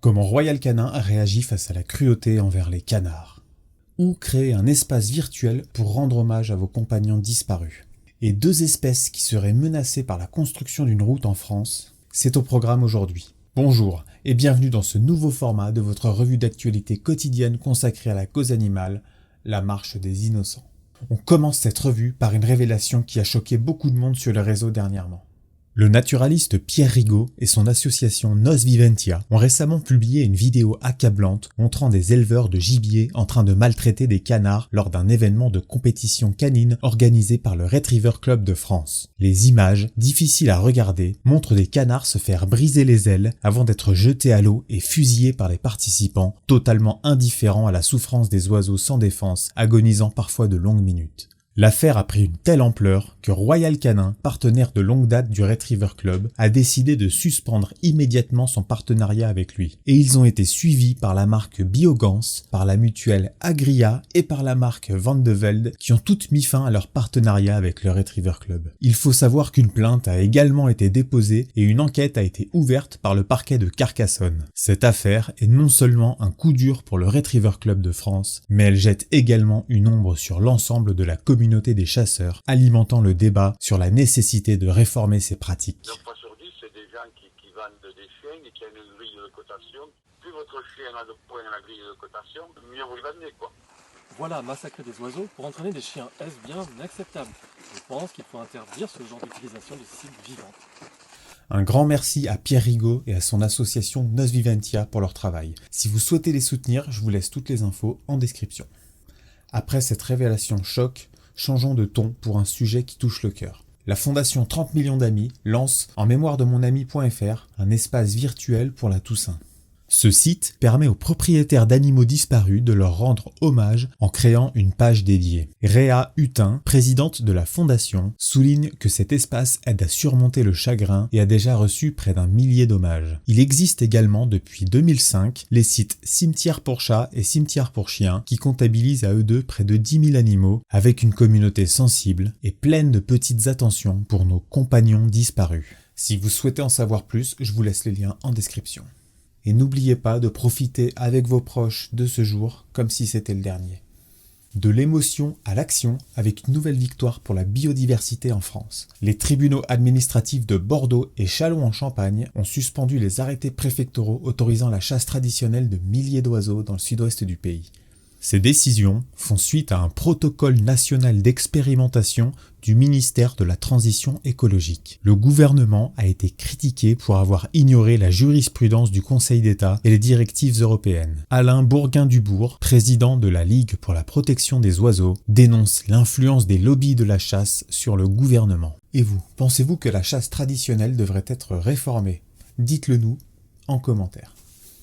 Comment Royal Canin a réagi face à la cruauté envers les canards. Ou créer un espace virtuel pour rendre hommage à vos compagnons disparus. Et 2 espèces qui seraient menacées par la construction d'une route en France, c'est au programme aujourd'hui. Bonjour et bienvenue dans ce nouveau format de votre revue d'actualité quotidienne consacrée à la cause animale, la marche des innocents. On commence cette revue par une révélation qui a choqué beaucoup de monde sur le réseau dernièrement. Le naturaliste Pierre Rigaud et son association Nos Viventia ont récemment publié une vidéo accablante montrant des éleveurs de gibier en train de maltraiter des canards lors d'un événement de compétition canine organisé par le Retriever Club de France. Les images, difficiles à regarder, montrent des canards se faire briser les ailes avant d'être jetés à l'eau et fusillés par les participants, totalement indifférents à la souffrance des oiseaux sans défense, agonisant parfois de longues minutes. L'affaire a pris une telle ampleur que Royal Canin, partenaire de longue date du Retriever Club, a décidé de suspendre immédiatement son partenariat avec lui. Et ils ont été suivis par la marque Biogans, par la mutuelle Agria et par la marque Van de Velde qui ont toutes mis fin à leur partenariat avec le Retriever Club. Il faut savoir qu'une plainte a également été déposée et une enquête a été ouverte par le parquet de Carcassonne. Cette affaire est non seulement un coup dur pour le Retriever Club de France, mais elle jette également une ombre sur l'ensemble de la communauté des chasseurs, alimentant le débat sur la nécessité de réformer ces pratiques. 9 fois sur 10, c'est des gens qui vendent des chiens et qui ont une grille de cotation. Plus votre chien a de points à la grille de cotation, mieux vous le vendez, quoi. Voilà, massacrer des oiseaux pour entraîner des chiens, est-ce bien acceptable? Je pense qu'il faut interdire ce genre d'utilisation de cibles vivantes. Un grand merci à Pierre Rigaud et à son association Nos Viventia pour leur travail. Si vous souhaitez les soutenir, je vous laisse toutes les infos en description. Après cette révélation choc, changeons de ton pour un sujet qui touche le cœur. La fondation 30 millions d'amis lance en mémoire de monami.fr un espace virtuel pour la Toussaint. Ce site permet aux propriétaires d'animaux disparus de leur rendre hommage en créant une page dédiée. Réa Hutin, présidente de la fondation, souligne que cet espace aide à surmonter le chagrin et a déjà reçu près d'1 millier d'hommages. Il existe également depuis 2005 les sites Cimetière pour chats et Cimetière pour chiens qui comptabilisent à eux deux près de 10 000 animaux avec une communauté sensible et pleine de petites attentions pour nos compagnons disparus. Si vous souhaitez en savoir plus, je vous laisse les liens en description. Et n'oubliez pas de profiter avec vos proches de ce jour comme si c'était le dernier. De l'émotion à l'action avec une nouvelle victoire pour la biodiversité en France. Les tribunaux administratifs de Bordeaux et Châlons-en-Champagne ont suspendu les arrêtés préfectoraux autorisant la chasse traditionnelle de milliers d'oiseaux dans le sud-ouest du pays. Ces décisions font suite à un protocole national d'expérimentation du ministère de la Transition écologique. Le gouvernement a été critiqué pour avoir ignoré la jurisprudence du Conseil d'État et les directives européennes. Alain Bourguin-Dubourg, président de la Ligue pour la protection des oiseaux, dénonce l'influence des lobbies de la chasse sur le gouvernement. Et vous, pensez-vous que la chasse traditionnelle devrait être réformée? Dites-le nous en commentaire.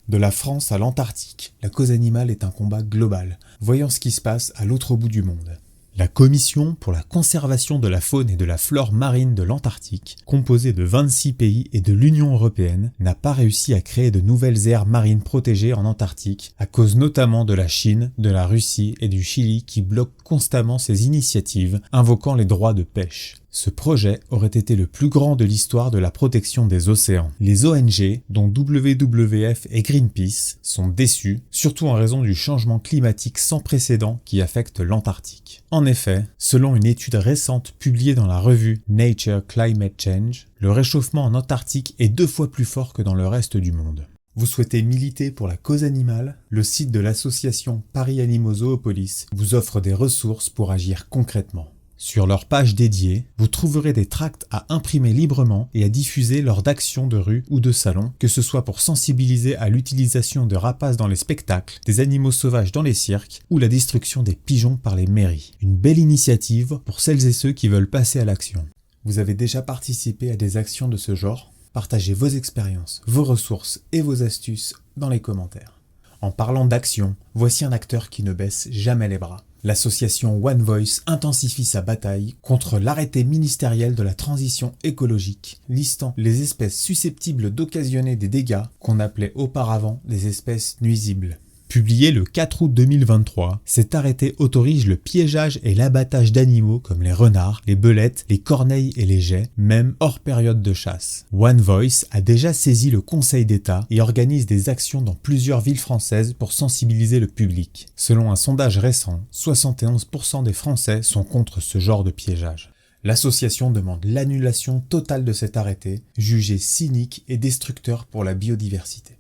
De la France à l'Antarctique, la cause animale est un combat global. Voyons ce qui se passe à l'autre bout du monde. La Commission pour la conservation de la faune et de la flore marine de l'Antarctique, composée de 26 pays et de l'Union européenne, n'a pas réussi à créer de nouvelles aires marines protégées en Antarctique, à cause notamment de la Chine, de la Russie et du Chili qui bloquent constamment ces initiatives, invoquant les droits de pêche. Ce projet aurait été le plus grand de l'histoire de la protection des océans. Les ONG, dont WWF et Greenpeace, sont déçus, surtout en raison du changement climatique sans précédent qui affecte l'Antarctique. En effet, selon une étude récente publiée dans la revue Nature Climate Change, le réchauffement en Antarctique est 2 fois plus fort que dans le reste du monde. Vous souhaitez militer pour la cause animale? Le site de l'association Paris Animaux Zoopolis vous offre des ressources pour agir concrètement. Sur leur page dédiée, vous trouverez des tracts à imprimer librement et à diffuser lors d'actions de rue ou de salon, que ce soit pour sensibiliser à l'utilisation de rapaces dans les spectacles, des animaux sauvages dans les cirques ou la destruction des pigeons par les mairies. Une belle initiative pour celles et ceux qui veulent passer à l'action. Vous avez déjà participé à des actions de ce genre? Partagez vos expériences, vos ressources et vos astuces dans les commentaires. En parlant d'action, voici un acteur qui ne baisse jamais les bras. L'association One Voice intensifie sa bataille contre l'arrêté ministériel de la transition écologique, listant les espèces susceptibles d'occasionner des dégâts qu'on appelait auparavant des espèces nuisibles. Publié le 4 août 2023, cet arrêté autorise le piégeage et l'abattage d'animaux comme les renards, les belettes, les corneilles et les geais, même hors période de chasse. One Voice a déjà saisi le Conseil d'État et organise des actions dans plusieurs villes françaises pour sensibiliser le public. Selon un sondage récent, 71% des Français sont contre ce genre de piégeage. L'association demande l'annulation totale de cet arrêté, jugé cynique et destructeur pour la biodiversité.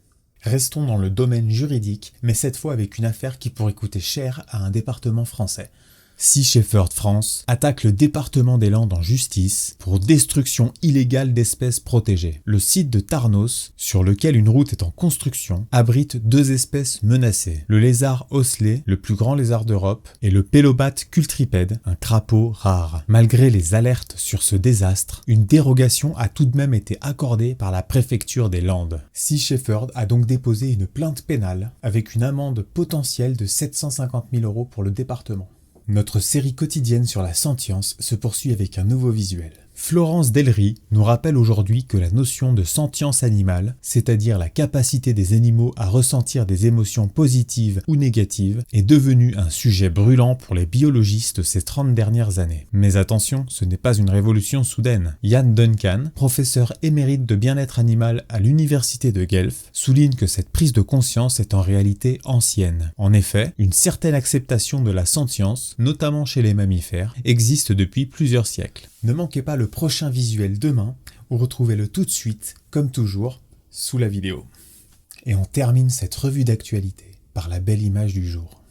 Restons dans le domaine juridique, mais cette fois avec une affaire qui pourrait coûter cher à un département français. Sea Shepherd France attaque le département des Landes en justice pour destruction illégale d'espèces protégées. Le site de Tarnos, sur lequel une route est en construction, abrite 2 espèces menacées. Le lézard osselet, le plus grand lézard d'Europe, et le Pelobate cultripède, un crapaud rare. Malgré les alertes sur ce désastre, une dérogation a tout de même été accordée par la préfecture des Landes. Sea Shepherd a donc déposé une plainte pénale avec une amende potentielle de 750 000 € pour le département. Notre série quotidienne sur la sentience se poursuit avec un nouveau visuel. Florence Delry nous rappelle aujourd'hui que la notion de sentience animale, c'est-à-dire la capacité des animaux à ressentir des émotions positives ou négatives, est devenue un sujet brûlant pour les biologistes ces 30 dernières années. Mais attention, ce n'est pas une révolution soudaine. Ian Duncan, professeur émérite de bien-être animal à l'université de Guelph, souligne que cette prise de conscience est en réalité ancienne. En effet, une certaine acceptation de la sentience, notamment chez les mammifères, existe depuis plusieurs siècles. Ne manquez pas le prochain visuel demain, ou retrouvez-le tout de suite, comme toujours, sous la vidéo. Et on termine cette revue d'actualité par la belle image du jour.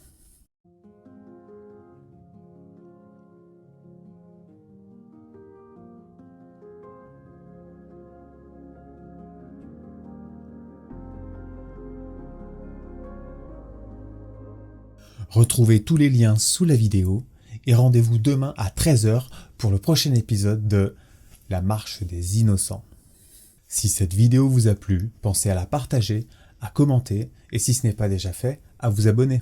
Retrouvez tous les liens sous la vidéo et rendez-vous demain à 13 h pour le prochain épisode de La Marche des Innocents. Si cette vidéo vous a plu, pensez à la partager, à commenter et si ce n'est pas déjà fait, à vous abonner.